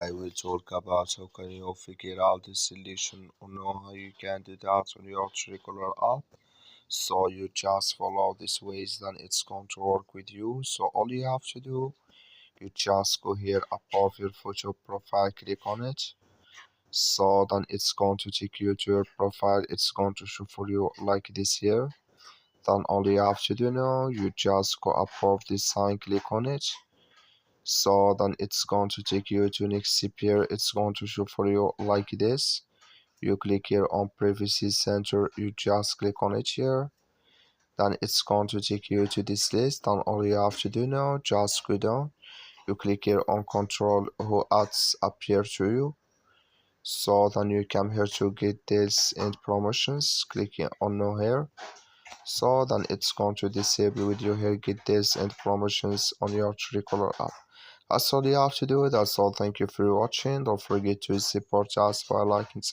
I will talk about how can you figure out the solution or know how you can do that on your Truecaller app. So you just follow these ways, then it's going to work with you. So all you have to do, you just go here above your photo profile, click on it. So then it's going to take you to your profile. It's going to show for you like this here. Then all you have to do now, you just go above this sign, click on it. So then it's going to take you to next here. It's going to show for you like this. You click here on privacy center, you just click on it here. Then it's going to take you to this list. Then all you have to do now, just go down. You click here on control who ads appear to you. So then you come here to get this and promotions, clicking on no here. So then it's going to disable with you here get this and promotions on your Truecaller app. That's all you have to do. That's all. Thank you for watching. Don't forget to support us by liking.